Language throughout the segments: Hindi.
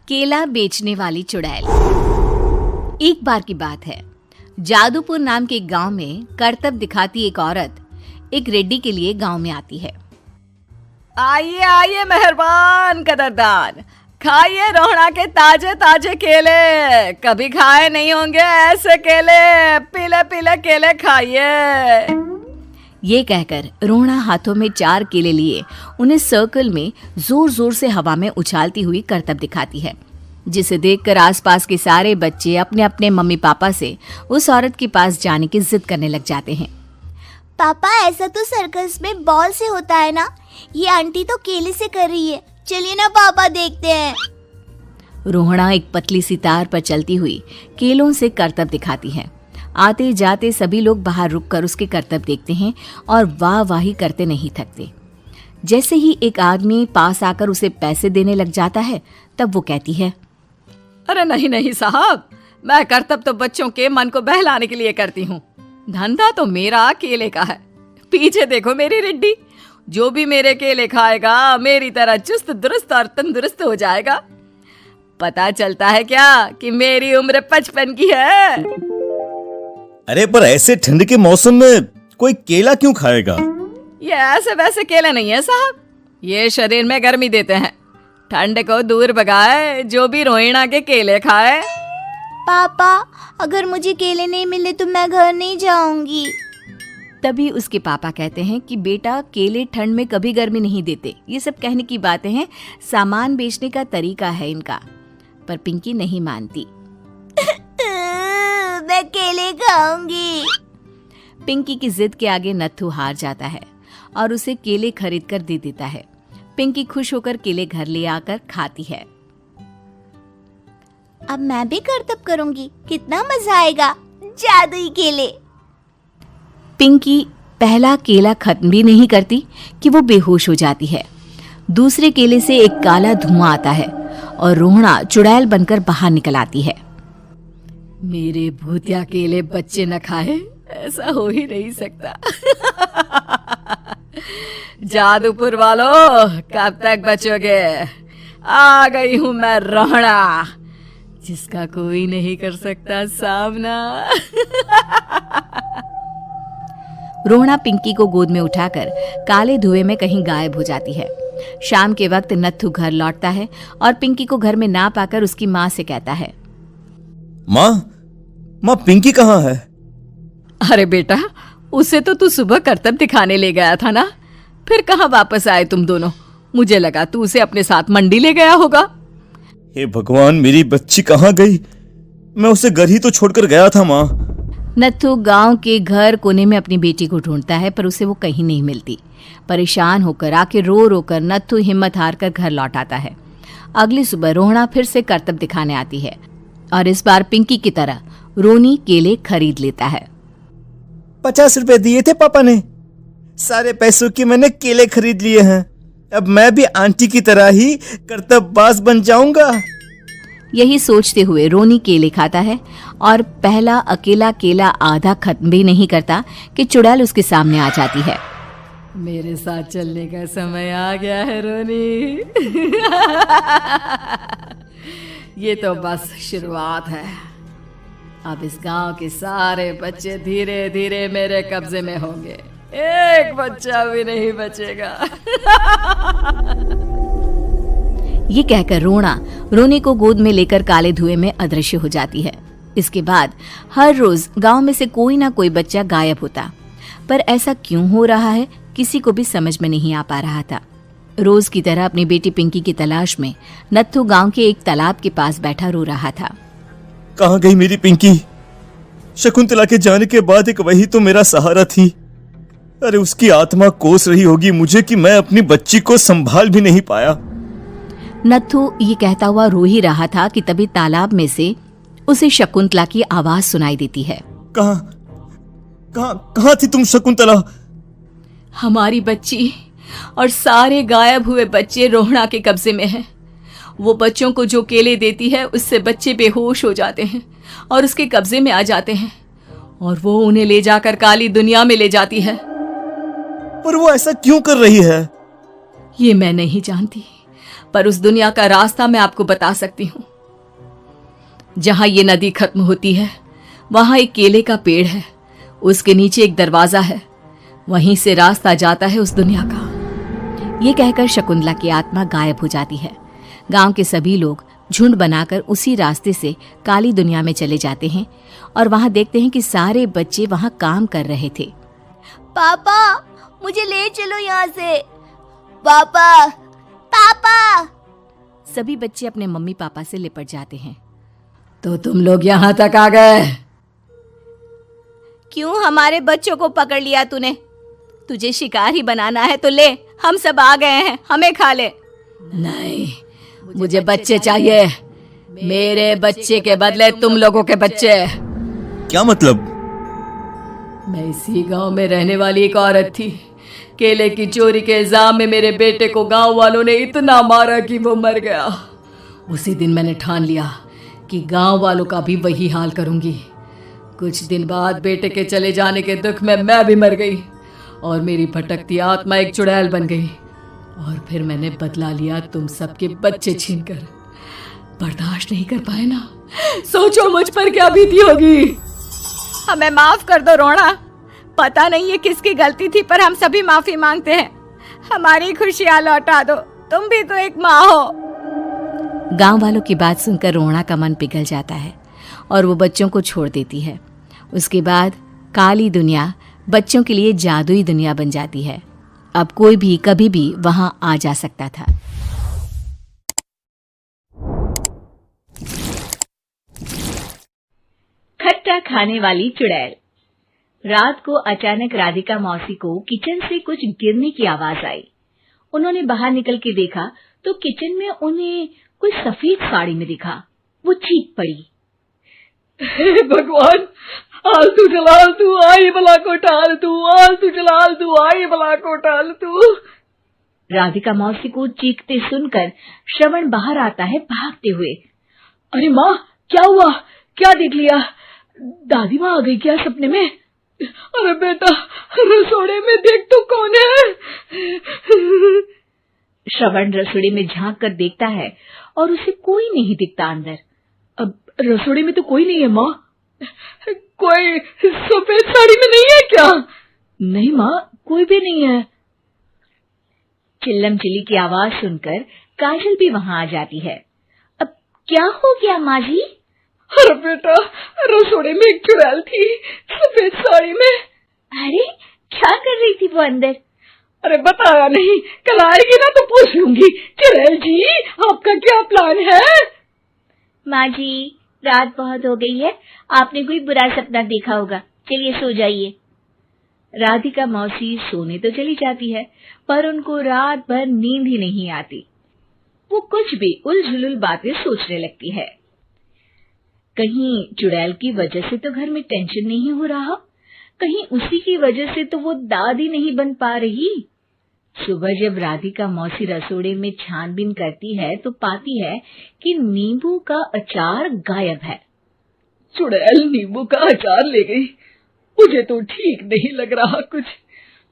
केला बेचने वाली चुड़ैल। एक बार की बात है, जादूपुर नाम के गांव में करतब दिखाती एक औरत एक रेड्डी के लिए गांव में आती है। आइए आइए मेहरबान कदरदान, खाइए रोहड़ा के ताजे ताजे केले। कभी खाए नहीं होंगे ऐसे केले, पीले पीले केले खाइए। ये कहकर रोहड़ा हाथों में 4 केले लिए उन्हें सर्कल में जोर जोर से हवा में उछालती हुई करतब दिखाती है, जिसे देखकर आसपास के सारे बच्चे अपने अपने मम्मी पापा से उस औरत के पास जाने की जिद करने लग जाते हैं। पापा, ऐसा तो सर्कस में बॉल से होता है ना, ये आंटी तो केले से कर रही है। चलिए ना पापा, देखते हैं। रोहड़ा एक पतली सी तार पर चलती हुई केलों से करतब दिखाती है। आते जाते सभी लोग बाहर रुककर उसके करतब देखते हैं और वाह वाही करते नहीं थकते। जैसे ही एक आदमी पास आकर उसे पैसे देने लग जाता है, तब वो कहती है, अरे नहीं नहीं साहब, मैं करतब तो बच्चों के मन को बहलाने के लिए करती हूँ। धंधा तो मेरा केले का है। पीछे देखो मेरी रिड्डी, जो भी मेरे केले खाएगा मेरी तरह चुस्त दुरुस्त और तंदुरुस्त हो जाएगा। पता चलता है क्या कि मेरी उम्र 55 की है। अरे पर ऐसे ठंड के मौसम में कोई केला क्यों खाएगा? ये ऐसे वैसे केले नहीं है साहब, ये शरीर में गर्मी देते हैं। ठंड को दूर भगाए जो भी रोहिणा के केले खाए। पापा, अगर मुझे केले नहीं मिले तो मैं घर नहीं जाऊंगी। तभी उसके पापा कहते हैं कि बेटा, केले ठंड में कभी गर्मी नहीं देते। ये सब कहने की बातें हैं, सामान बेचने का तरीका है इनका। पर पिंकी नहीं मानती। मैं केले खाऊंगी। पिंकी की जिद के आगे नत्थू हार जाता है और उसे केले खरीद कर दे देता है। पिंकी खुश होकर केले घर ले आकर खाती है। अब मैं भी करतब करूंगी, कितना मजा आएगा। जादुई केले। पिंकी पहला केला खत्म भी नहीं करती कि वो बेहोश हो जाती है। दूसरे केले से एक काला धुआं आता है और रोहड़ा चुड़ैल बनकर बाहर निकल आती है। मेरे भूतिया केले बच्चे न खाए, ऐसा हो ही नहीं सकता। जादूपुर वालों, कब तक बचोगे? आ गई हूं मैं रोहड़ा, जिसका कोई नहीं कर सकता सामना। रोहड़ा पिंकी को गोद में उठाकर काले धुएं में कहीं गायब हो जाती है। शाम के वक्त नत्थू घर लौटता है और पिंकी को घर में ना पाकर उसकी माँ से कहता है, माँ पिंकी कहाँ है? अरे बेटा, उसे तो तू सुबह करतब दिखाने ले गया था ना, फिर कहाँ वापस आए तुम दोनों? मुझे लगा तू उसे अपने साथ मंडी ले गया होगा। हे भगवान, मेरी बच्ची कहाँ गई? मैं उसे घर ही तो छोड़कर गया था माँ। नत्थू गांव के घर कोने में अपनी बेटी को ढूंढता है, पर उसे वो कहीं नहीं मिलती। परेशान होकर आखिर रो रो कर नत्थू हिम्मत हार कर घर लौट आता है। अगली सुबह रोहड़ा फिर से करतब दिखाने आती है और इस बार पिंकी की तरह रोनी केले खरीद लेता है। 50 रुपए दिए थे पापा ने, सारे पैसों की मैंने केले खरीद लिए हैं। अब मैं भी आंटी की तरह ही करतबबाज बन जाऊंगा। यही सोचते हुए रोनी केले खाता है और पहला अकेला केला आधा खत्म भी नहीं करता कि चुड़ैल उसके सामने आ जाती है। मेरे साथ चलने का समय आ गया है रोनी। ये तो बस शुरुआत है। अब इस गांव के सारे बच्चे धीरे धीरे मेरे कब्जे में होंगे, एक बच्चा भी नहीं बचेगा। ये कहकर रोना रोनी को गोद में लेकर काले धुएं में अदृश्य हो जाती है। इसके बाद हर रोज गांव में से कोई ना कोई बच्चा गायब होता, पर ऐसा क्यों हो रहा है किसी को भी समझ में नहीं आ पा रहा था। रोज की तरह अपनी बेटी पिंकी की तलाश में नत्थू गांव के एक तालाब के पास बैठा रो रहा था। कहाँ गई मेरी पिंकी? शकुंतला के जाने के बाद एक वही तो मेरा सहारा थी। अरे उसकी आत्मा कोस रही होगी मुझे कि मैं अपनी बच्ची को संभाल भी नहीं पाया। नत्थू ये कहता हुआ रो ही रहा था कि तभी तालाब में से उसे शकुंतला की आवाज सुनाई देती है। कहाँ थी तुम शकुंतला? हमारी बच्ची और सारे गायब हुए बच्चे रोहड़ा के कब्जे में हैं। वो बच्चों को जो केले देती है उससे बच्चे बेहोश हो जाते हैं और उसके कब्जे में आ जाते हैं और वो उन्हें ले जाकर काली दुनिया में ले जाती है। पर वो ऐसा क्यों कर रही है? ये मैं नहीं जानती, पर उस दुनिया का रास्ता मैं आपको बता सकती हूँ। जहां ये नदी खत्म होती है वहां एक केले का पेड़ है, उसके नीचे एक दरवाजा है, वहीं से रास्ता जाता है उस दुनिया का। ये कहकर शकुंतला की आत्मा गायब हो जाती है। गांव के सभी लोग झुंड बनाकर उसी रास्ते से काली दुनिया में चले जाते हैं और वहां देखते हैं कि सारे बच्चे वहां काम कर रहे थे। पापा मुझे ले चलो यहाँ से। पापा पापा। सभी बच्चे अपने मम्मी पापा से लिपट जाते हैं। तो तुम लोग यहाँ तक आ गए? क्यों हमारे बच्चों को पकड़ लिया तूने? तुझे शिकार ही बनाना है तो ले, हम सब आ गए हैं, हमें खा ले। नहीं, मुझे बच्चे चाहिए। मेरे बच्चे के बदले तुम लोगों के बच्चे। क्या मतलब? मैं इसी गांव में रहने वाली एक औरत थी। केले की चोरी के इल्जाम में मेरे बेटे को गांव वालों ने इतना मारा कि वो मर गया। उसी दिन मैंने ठान लिया कि गांव वालों का भी वही हाल करूंगी। कुछ दिन बाद बेटे के चले जाने के दुख में मैं भी मर गई और मेरी भटकती आत्मा एक चुड़ैल बन गई। और फिर मैंने बदला लिया तुम सबके बच्चे छीनकर। बर्दाश्त नहीं कर पाए ना? सोचो मुझ पर क्या बीती होगी। हमें माफ कर दो रोना। पता नहीं ये किसकी गलती थी, पर हम सभी माफी मांगते हैं। हमारी खुशियां लौटा दो, तुम भी तो एक माँ हो। गांव वालों की बात सुनकर रोना का मन पिघल जाता है और वो बच्चों को छोड़ देती है। उसके बाद काली दुनिया बच्चों के लिए जादुई दुनिया बन जाती है। अब कोई भी कभी भी वहां आ जा सकता था। खट्टा खाने वाली चुड़ैल। रात को अचानक राधिका मौसी को किचन से कुछ गिरने की आवाज आई। उन्होंने बाहर निकल के देखा तो किचन में उन्हें कोई सफेद साड़ी में दिखा। वो चीख पड़ी, हे भगवान, आलतू जलाल तू आई बला को टाल तू, आलतू जलाल तू आई बला को टाल तू। राधिका मौसी को चीखते सुनकर श्रवण बाहर आता है भागते हुए। अरे माँ, क्या हुआ? क्या देख लिया? दादी माँ आ गई क्या सपने में? अरे बेटा, रसोड़े में देख तो कौन है? श्रवण रसोड़े में झांक कर देखता है और उसे कोई नहीं दिखता अंदर। अब रसोड़े में तो कोई नहीं है माँ। कोई सफेद साड़ी में नहीं है क्या? नहीं माँ, कोई भी नहीं है। चिल्लम चिल्ली की आवाज सुनकर काजल भी वहां आ जाती है। अब क्या हो गया माँ जी? अरे बेटा, रसोड़े में एक चुड़ैल थी सफेद साड़ी में। अरे क्या कर रही थी वो अंदर? अरे बताया नहीं, कल आएगी ना तो पूछ लूंगी। चुड़ैल जी, आपका क्या प्लान है? माँ जी, रात बहुत हो गई है, आपने कोई बुरा सपना देखा होगा, चलिए सो जाइए। राधिका मौसी सोने तो चली जाती है, पर उनको रात भर नींद ही नहीं आती। वो कुछ भी उलझुल बातें सोचने लगती है। कहीं चुड़ैल की वजह से तो घर में टेंशन नहीं हो रहा, कहीं उसी की वजह से तो वो दादी नहीं बन पा रही। सुबह जब राधिका मौसी रसोड़े में छानबीन करती है तो पाती है कि नींबू का अचार गायब है। चुड़ैल नींबू का अचार ले गई? मुझे तो ठीक नहीं लग रहा कुछ।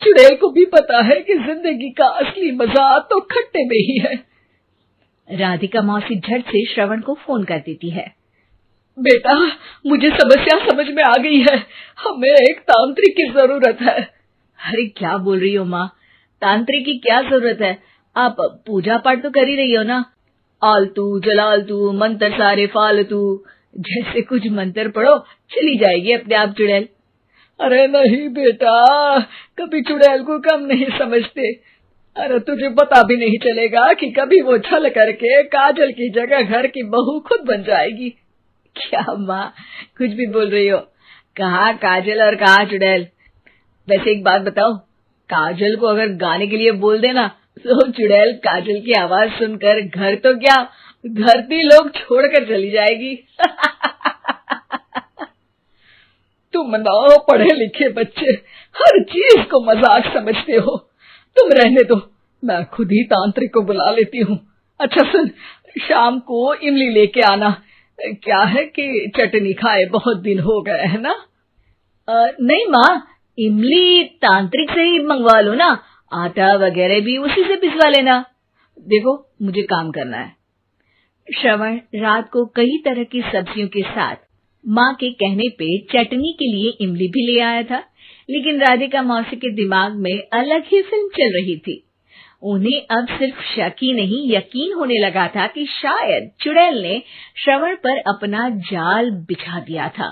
चुड़ैल को भी पता है कि जिंदगी का असली मजा तो खट्टे में ही है। राधिका मौसी झट से श्रवण को फोन कर देती है। बेटा, मुझे समस्या समझ में आ गई है, हमें एक तांत्रिक की जरूरत है। अरे क्या बोल रही हो माँ, तांत्रिक की क्या जरूरत है? आप पूजा पाठ तो कर ही रही हो ना। आलतू जलालतू मंत्र सारे फालतू जैसे कुछ मंत्र पढ़ो, चली जाएगी अपने आप चुड़ैल। अरे नहीं बेटा, कभी चुड़ैल को कम नहीं समझते। अरे तुझे पता भी नहीं चलेगा कि कभी वो छल करके काजल की जगह घर की बहू खुद बन जाएगी। क्या माँ, कुछ भी बोल रही हो? कहाँ काजल और कहाँ चुड़ैल? वैसे एक बात बताओ, काजल को अगर गाने के लिए बोल देना तो चुड़ैल काजल की आवाज सुनकर घर तो क्या धरती लोग छोड़कर चली जाएगी। तुम ना पढ़े लिखे बच्चे हर चीज को मजाक समझते हो। तुम रहने दो, मैं खुद ही तांत्रिक को बुला लेती हूँ। अच्छा सुन, शाम को इमली लेके आना। क्या है कि चटनी खाए बहुत दिन हो गए है ना? नहीं माँ, इमली तांत्रिक से ही मंगवा लो ना, आटा वगैरह भी उसी से पिसवा लेना। देखो मुझे काम करना है। श्रवण रात को कई तरह की सब्जियों के साथ माँ के कहने पे चटनी के लिए इमली भी ले आया था, लेकिन राधिका मौसी के दिमाग में अलग ही फिल्म चल रही थी। उन्हें अब सिर्फ शक ही नहीं यकीन होने लगा था कि शायद चुड़ैल ने श्रवण पर अपना जाल बिछा दिया था,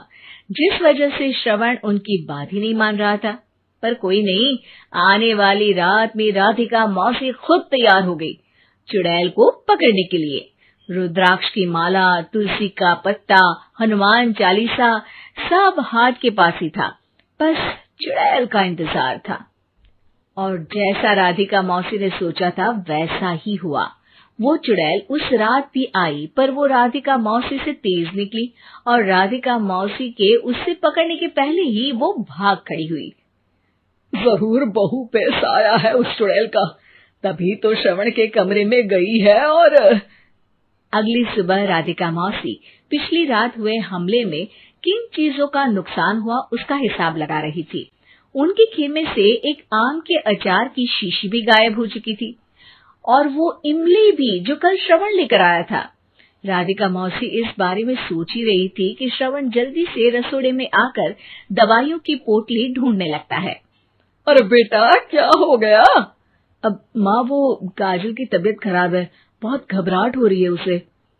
जिस वजह से श्रवण उनकी बात ही नहीं मान रहा था। पर कोई नहीं, आने वाली रात में राधिका मौसी खुद तैयार हो गई चुड़ैल को पकड़ने के लिए। रुद्राक्ष की माला, तुलसी का पत्ता, हनुमान चालीसा सब हाथ के पास ही था, बस चुड़ैल का इंतजार था। और जैसा राधिका मौसी ने सोचा था वैसा ही हुआ। वो चुड़ैल उस रात भी आई, पर वो राधिका मौसी से तेज निकली और राधिका मौसी के उससे पकड़ने के पहले ही वो भाग खड़ी हुई। जरूर बहू पे साया है उस चुड़ैल का, तभी तो श्रवण के कमरे में गई है। और अगली सुबह राधिका मौसी पिछली रात हुए हमले में किन चीजों का नुकसान हुआ उसका हिसाब लगा रही थी। उनके खेमे से एक आम के अचार की शीशी भी गायब हो चुकी थी, और वो इमली भी जो कल श्रवण लेकर आया था। राधिका मौसी इस बारे में सोच ही रही थी कि श्रवण जल्दी से रसोड़े में आकर दवाइयों की पोटली ढूंढने लगता है। अरे बेटा क्या हो गया? अब माँ, वो काजल की तबीयत खराब है, बहुत घबराहट हो रही है उसे।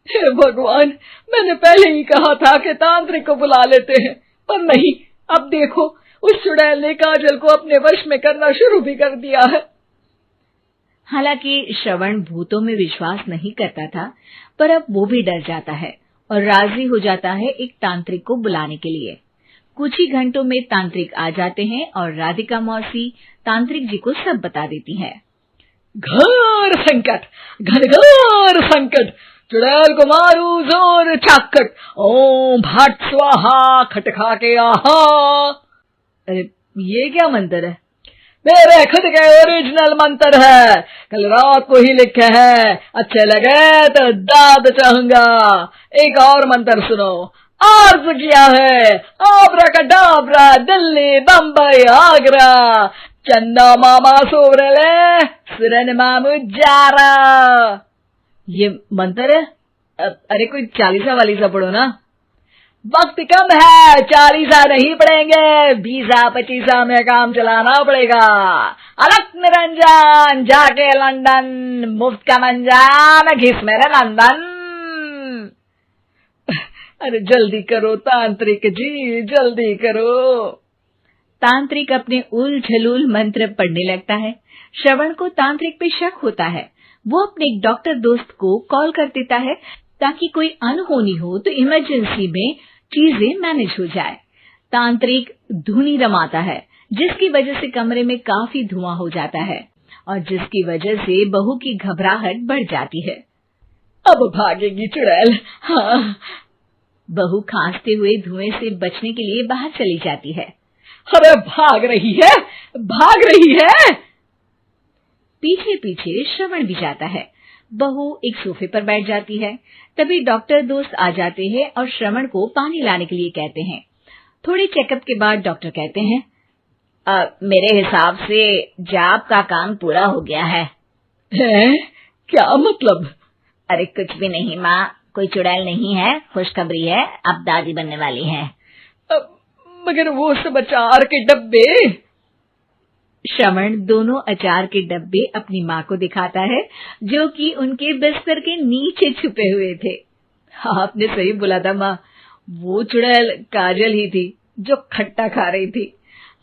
हे भगवान, मैंने पहले ही कहा था कि तांत्रिक को बुला लेते हैं, पर नहीं, अब देखो उस चुड़ैल ने काजल को अपने वश में करना शुरू भी कर दिया है। हालांकि श्रवण भूतों में विश्वास नहीं करता था, पर अब वो भी डर जाता है और राजी हो जाता है एक तांत्रिक को बुलाने के लिए। कुछ ही घंटों में तांत्रिक आ जाते हैं और राधिका मौसी तांत्रिक जी को सब बता देती है। घोर संकट, घनघोर संकट, चुड़ैल को मारू जोर चाकट, ओम भट स्वाहा खटखा के आहा। अरे ये क्या मंत्र है? मेरे खुद के ओरिजिनल मंत्र है, कल रात को ही लिखे हैं, अच्छे लगे तो दाद चाहूंगा। एक और मंत्र सुनो। अर्ज किया है आब्राकडाब्रा, दिल्ली बम्बई आगरा, चंदा मामा सोरले सुरन मामू जारा। ये मंत्र है? अरे कोई चालीसा वालीसा पढ़ो ना। वक्त कम है, 40 नहीं पड़ेंगे, 20-25 में काम चलाना पड़ेगा। अलग निरंजन जाके लंदन, मुफ्त का मंजान घिस मेरे नंदन। अरे जल्दी करो तांत्रिक जी, जल्दी करो। तांत्रिक अपने उल झलूल मंत्र पढ़ने लगता है। श्रवण को तांत्रिक पे शक होता है। वो अपने एक डॉक्टर दोस्त को कॉल कर देता है ताकि कोई अनहोनी हो तो इमरजेंसी में चीजें मैनेज हो जाए। तांत्रिक धुनी रमाता है, जिसकी वजह से कमरे में काफी धुआं हो जाता है और जिसकी वजह से बहू की घबराहट बढ़ जाती है। अब भागेगी चुड़ैल। हाँ। बहू खांसते हुए धुएं से बचने के लिए बाहर चली जाती है। अरे भाग रही है, भाग रही है। पीछे पीछे श्रवण भी जाता है। बहू एक सोफे पर बैठ जाती है। तभी डॉक्टर दोस्त आ जाते हैं और श्रवण को पानी लाने के लिए कहते हैं। थोड़े चेकअप के बाद डॉक्टर कहते हैं, मेरे हिसाब से जाप का काम पूरा हो गया है। क्या मतलब? अरे कुछ भी नहीं माँ, कोई चुड़ैल नहीं है, खुशखबरी है, अब दादी बनने वाली है। मगर वो सब अचार के डब्बे। श्रवण दोनों अचार के डब्बे अपनी माँ को दिखाता है, जो कि उनके बिस्तर के नीचे छुपे हुए थे। आपने सही बोला था माँ, वो चुड़ैल काजल ही थी जो खट्टा खा रही थी।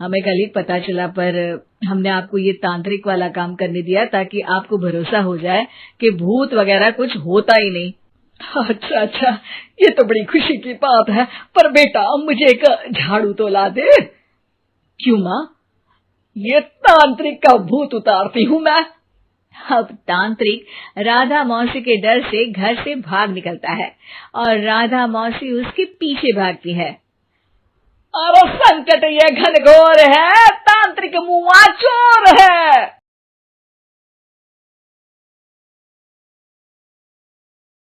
हमें कल ही पता चला, पर हमने आपको ये तांत्रिक वाला काम करने दिया ताकि आपको भरोसा हो जाए कि भूत वगैरह कुछ होता ही नहीं। अच्छा, ये तो बड़ी खुशी की बात है, पर बेटा मुझे एक झाड़ू तो ला दे। क्यों माँ? ये तांत्रिक का भूत उतारती हूँ मैं। अब तांत्रिक राधा मौसी के डर से घर से भाग निकलता है और राधा मौसी उसके पीछे भागती है। अरे संकट ये घनघोर है, तांत्रिक मुआ चोर है।